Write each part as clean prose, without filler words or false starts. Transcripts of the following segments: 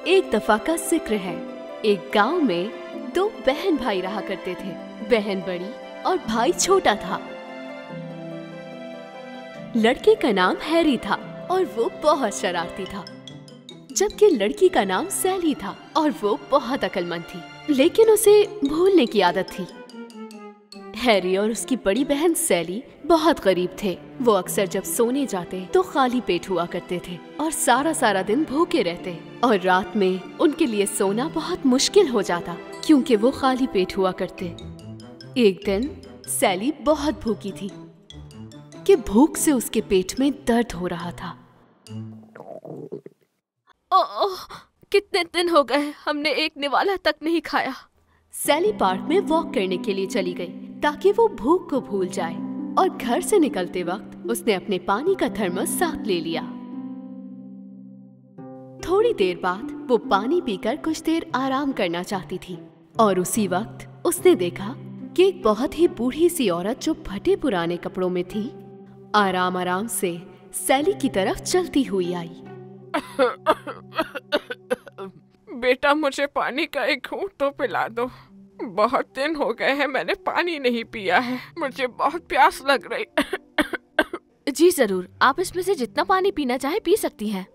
एक दफा का जिक्र है। एक गांव में दो बहन भाई रहा करते थे। बहन बड़ी और भाई छोटा था। लड़के का नाम हैरी था और वो बहुत शरारती था, जबकि लड़की का नाम सैली था और वो बहुत अक्लमंद थी, लेकिन उसे भूलने की आदत थी। हैरी और उसकी बड़ी बहन सैली बहुत गरीब थे। वो अक्सर जब सोने जाते तो खाली पेट हुआ करते थे और सारा दिन भूखे रहते, और रात में उनके लिए सोना बहुत मुश्किल हो जाता क्योंकि वो खाली पेट हुआ करते। एक दिन सैली बहुत भूखी थी कि भूख से उसके पेट में दर्द हो रहा था। ओह, कितने दिन हो गए हमने एक निवाला तक नहीं खाया। सैली पार्क में वॉक करने के लिए चली गई ताकि वो भूख को भूल जाए, और घर से निकलते वक्त उसने अपने पानी का थर्मस साथ ले लिया। थोड़ी देर बाद वो पानी पीकर कुछ देर आराम करना चाहती थी, और उसी वक्त उसने देखा कि एक बहुत ही बूढ़ी सी औरत जो फटे पुराने कपड़ों में थी, आराम से सैली की तरफ चलती हुई आई। बेटा, मुझे पानी का एक घूंट तो पिला दो। बहुत दिन हो गए हैं मैंने पानी नहीं पिया है, मुझे बहुत प्यास लग रही। जी जरूर, आप इसमें से जितना पानी पीना चाहे पी सकती हैं।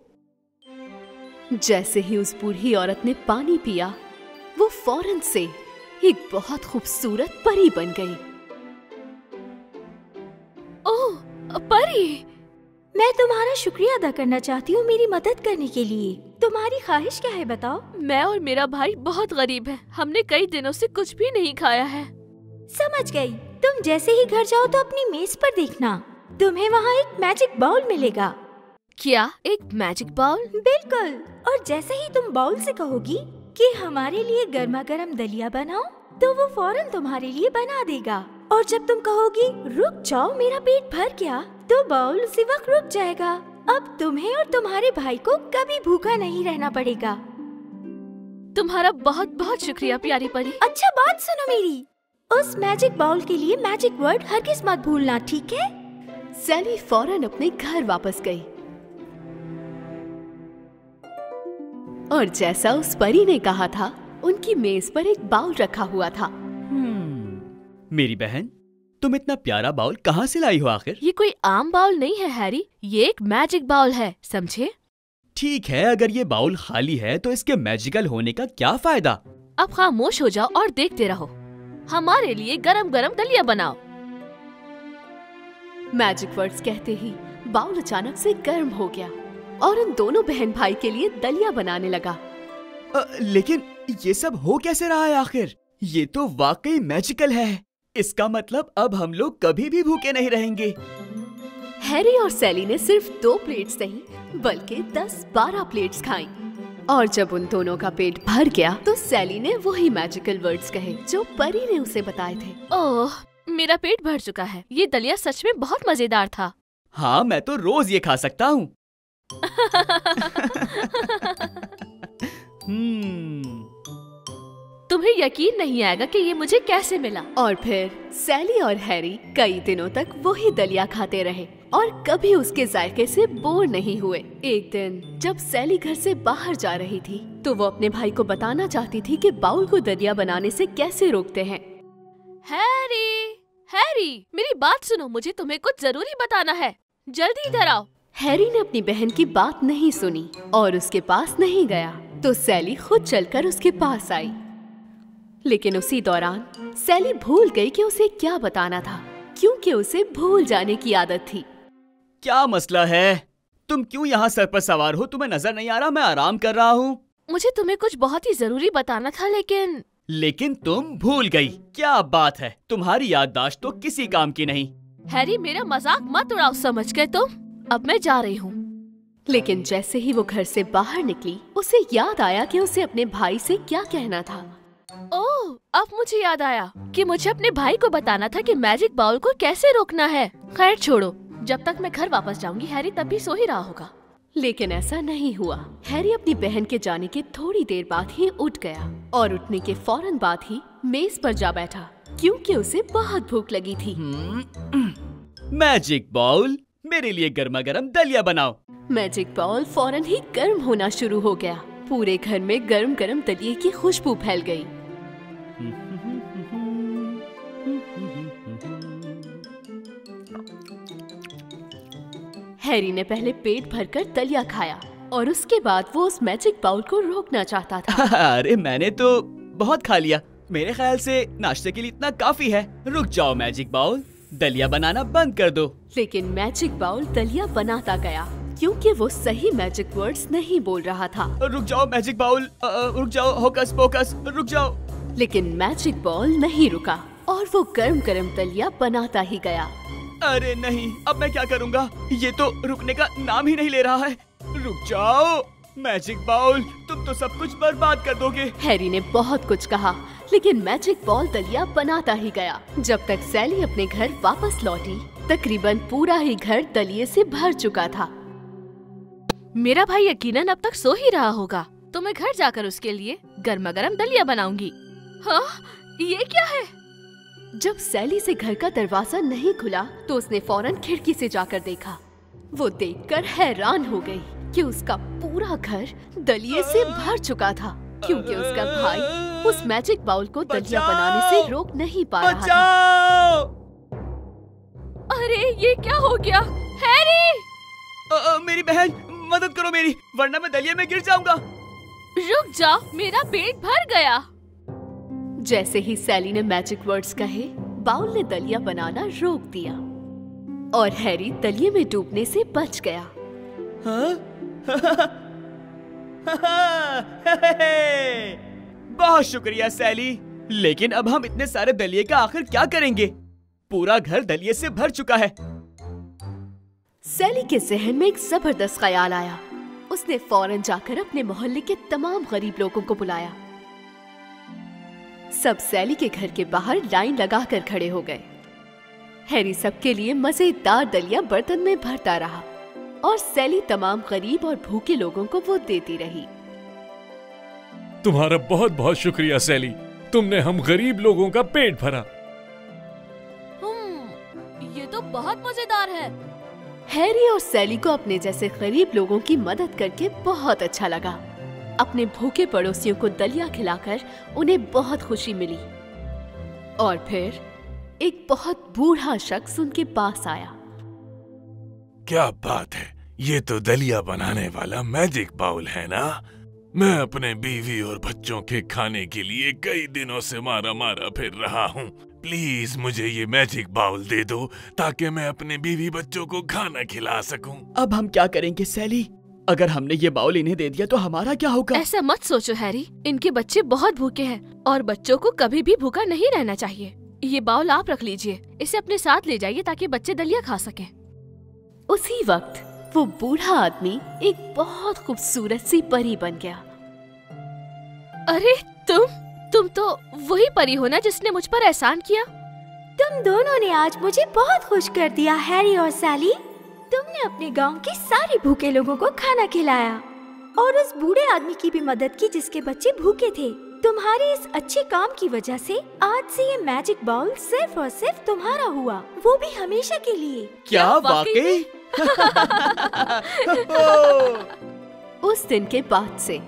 जैसे ही उस बूढ़ी औरत ने पानी पिया, वो फौरन से एक बहुत खूबसूरत परी बन गई। ओह, परी! मैं तुम्हारा शुक्रिया अदा करना चाहती हूँ मेरी मदद करने के लिए। तुम्हारी ख्वाहिश क्या है बताओ? मैं और मेरा भाई बहुत गरीब हैं। हमने कई दिनों से कुछ भी नहीं खाया है। समझ गई। तुम जैसे ही घर जाओ तो अपनी मेज पर देखना, तुम्हें वहाँ एक मैजिक बाउल मिलेगा। क्या? एक मैजिक बाउल? बिल्कुल। और जैसे ही तुम बाउल से कहोगी कि हमारे लिए गर्मा गर्म दलिया बनाओ, तो वो फौरन तुम्हारे लिए बना देगा। और जब तुम कहोगी रुक जाओ मेरा पेट भर गया, तो बाउल उसी वक्त रुक जाएगा। अब तुम्हें और तुम्हारे भाई को कभी भूखा नहीं रहना पड़ेगा। तुम्हारा बहुत बहुत शुक्रिया प्यारी परी। अच्छा, बात सुनो मेरी। उस मैजिक बाउल के लिए मैजिक वर्ड हरगिज़ मत भूलना, ठीक है? सैली फौरन अपने घर वापस गई, और जैसा उस परी ने कहा था, उनकी मेज पर एक बाउल रखा हुआ था। मेरी बहन, तुम इतना प्यारा बाउल कहाँ से लाई हो आखिर? ये कोई आम बाउल नहीं है हैरी, ये एक मैजिक बाउल है, समझे? ठीक है, अगर ये बाउल खाली है तो इसके मैजिकल होने का क्या फायदा? अब खामोश हो जाओ और देखते रहो। हमारे लिए गरम गरम दलिया बनाओ। मैजिक वर्ड्स कहते ही बाउल अचानक से गर्म हो गया और उन दोनों बहन भाई के लिए दलिया बनाने लगा। लेकिन ये सब हो कैसे रहा है आखिर? ये तो वाकई मैजिकल है। इसका मतलब अब हम लोग कभी भी भूखे नहीं रहेंगे। हैरी और सैली ने सिर्फ 2 प्लेट्स नहीं बल्कि 10-12 प्लेट्स खाई, और जब उन दोनों का पेट भर गया तो सैली ने वही मैजिकल वर्ड्स कहे जो परी ने उसे बताए थे। ओह, मेरा पेट भर चुका है। ये दलिया सच में बहुत मजेदार था। हाँ, मैं तो रोज ये खा सकता हूँ। तुम्हें यकीन नहीं आएगा कि ये मुझे कैसे मिला। और फिर सैली और हैरी कई दिनों तक वही दलिया खाते रहे और कभी उसके जायके से बोर नहीं हुए। एक दिन जब सैली घर से बाहर जा रही थी तो वो अपने भाई को बताना चाहती थी कि बाउल को दलिया बनाने से कैसे रोकते हैं। हैरी, मेरी बात सुनो, मुझे तुम्हें कुछ जरूरी बताना है। जल्दी इधर आओ। हैरी ने अपनी बहन की बात नहीं सुनी और उसके पास नहीं गया, तो सैली खुद चलकर उसके पास आई। लेकिन उसी दौरान सैली भूल गई कि उसे क्या बताना था, क्योंकि उसे भूल जाने की आदत थी। क्या मसला है? तुम क्यों यहाँ सर पर सवार हो? तुम्हें नजर नहीं आ रहा मैं आराम कर रहा हूँ? मुझे तुम्हें कुछ बहुत ही जरूरी बताना था, लेकिन तुम भूल गई। क्या बात है, तुम्हारी याददाश्त तो किसी काम की नहीं। हैरी, मेरा मजाक मत उड़ाओ, समझ गए तुम? अब मैं जा रही हूँ। लेकिन जैसे ही वो घर से बाहर निकली, उसे याद आया कि उसे अपने भाई से क्या कहना था। ओह, अब मुझे याद आया कि मुझे अपने भाई को बताना था कि मैजिक बाउल को कैसे रोकना है। खैर छोड़ो, जब तक मैं घर वापस जाऊंगी हैरी तब भी सो ही रहा होगा। लेकिन ऐसा नहीं हुआ। हैरी अपनी बहन के जाने के थोड़ी देर बाद ही उठ गया और उठने के फौरन बाद ही मेज पर जा बैठा, क्योंकि उसे बहुत भूख लगी थी। मैजिक बाउल, मेरे लिए गर्मा गर्म दलिया बनाओ। मैजिक बाउल फौरन ही गर्म होना शुरू हो गया। पूरे घर में गरम गरम दलिए की खुशबू फैल गई। हैरी ने पहले पेट भरकर दलिया खाया और उसके बाद वो उस मैजिक बाउल को रोकना चाहता था। अरे मैंने तो बहुत खा लिया, मेरे ख्याल से नाश्ते के लिए इतना काफी है। रुक जाओ मैजिक बाउल, दलिया बनाना बंद कर दो। लेकिन मैजिक बाउल दलिया बनाता गया क्योंकि वो सही मैजिक वर्ड्स नहीं बोल रहा था। रुक जाओ मैजिक बाउल, रुक जाओ, होकस पोकस, रुक जाओ। लेकिन मैजिक बाउल नहीं रुका और वो गरम गरम दलिया बनाता ही गया। अरे नहीं, अब मैं क्या करूँगा? ये तो रुकने का नाम ही नहीं ले रहा है। रुक जाओ मैजिक बाउल, तुम तो सब कुछ बर्बाद कर दोगे। हैरी ने बहुत कुछ कहा लेकिन मैजिक बाउल दलिया बनाता ही गया। जब तक सैली अपने घर वापस लौटी, तकरीबन पूरा ही घर दलिये से भर चुका था। मेरा भाई यकीनन अब तक सो ही रहा होगा, तो मैं घर जाकर उसके लिए गर्मा गर्म दलिया बनाऊंगी। हाँ, ये क्या है? जब सैली से घर का दरवाजा नहीं खुला तो उसने फौरन खिड़की से जाकर देखा। वो देखकर हैरान हो गई कि उसका पूरा घर दलिये से भर चुका था, क्योंकि उसका भाई उस मैजिक बाउल को दलिया बनाने से रोक नहीं पा रहा था। अरे ये क्या हो गया? हैरी! मेरी बहन, मदद करो मेरी, वरना मैं दलिया में गिर जाऊंगा। रुक जाओ, मेरा पेट भर गया। जैसे ही सैली ने मैजिक वर्ड्स कहे, बाउल ने दलिया बनाना रोक दिया और हैरी दलिये में डूबने से बच गया। हाँ? बहुत शुक्रिया सैली, लेकिन अब हम इतने सारे दलिये का आखिर क्या करेंगे? पूरा घर दलिये से भर चुका है। सैली के जहन में एक जबरदस्त ख्याल आया। उसने फौरन जाकर अपने मोहल्ले के तमाम गरीब लोगों को बुलाया। सब सैली के घर के बाहर लाइन लगाकर खड़े हो गए। हैरी सबके लिए मजेदार दलिया बर्तन में भरता रहा और सैली तमाम गरीब और भूखे लोगों को वो देती रही। तुम्हारा बहुत बहुत शुक्रिया सैली, तुमने हम गरीब लोगों का पेट भरा। ये तो बहुत मजेदार है। हैरी और सैली को अपने जैसे गरीब लोगों की मदद करके बहुत अच्छा लगा। अपने भूखे पड़ोसियों को दलिया खिलाकर उन्हें बहुत खुशी मिली। और फिर एक बहुत बूढ़ा शख्स उनके पास आया। क्या बात है, ये तो दलिया बनाने वाला मैजिक बाउल है ना? मैं अपने बीवी और बच्चों के खाने के लिए कई दिनों से मारा मारा फिर रहा हूँ। प्लीज मुझे ये मैजिक बाउल दे दो ताकि मैं अपने बीवी बच्चों को खाना खिला सकूं। अब हम क्या करेंगे सैली? अगर हमने ये बाउल इन्हें दे दिया तो हमारा क्या होगा? ऐसा मत सोचो हैरी, इनके बच्चे बहुत भूखे हैं और बच्चों को कभी भी भूखा नहीं रहना चाहिए। ये बाउल आप रख लीजिए, इसे अपने साथ ले जाइए ताकि बच्चे दलिया खा सकें। उसी वक्त वो बूढ़ा आदमी एक बहुत खूबसूरत सी परी बन गया। अरे तुम तो वही परी हो ना जिसने मुझ पर एहसान किया? तुम दोनों ने आज मुझे बहुत खुश कर दिया हैरी और सैली। तुमने अपने गांव के सारे भूखे लोगों को खाना खिलाया और उस बूढ़े आदमी की भी मदद की जिसके बच्चे भूखे थे। तुम्हारे इस अच्छे काम की वजह से आज से ये मैजिक बाउल सिर्फ और सिर्फ तुम्हारा हुआ, वो भी हमेशा के लिए। क्या वाकई? उस दिन के बाद से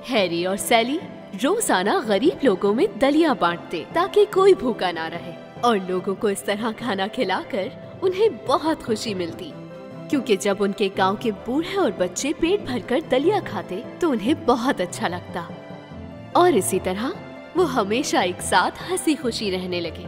हैरी और सैली रोजाना गरीब लोगों में दलिया बांटते ताकि कोई भूखा ना रहे, और लोगों को इस तरह खाना खिलाकर उन्हें बहुत खुशी मिलती, क्योंकि जब उनके गांव के बूढ़े और बच्चे पेट भरकर दलिया खाते तो उन्हें बहुत अच्छा लगता, और इसी तरह वो हमेशा एक साथ हंसी खुशी रहने लगे।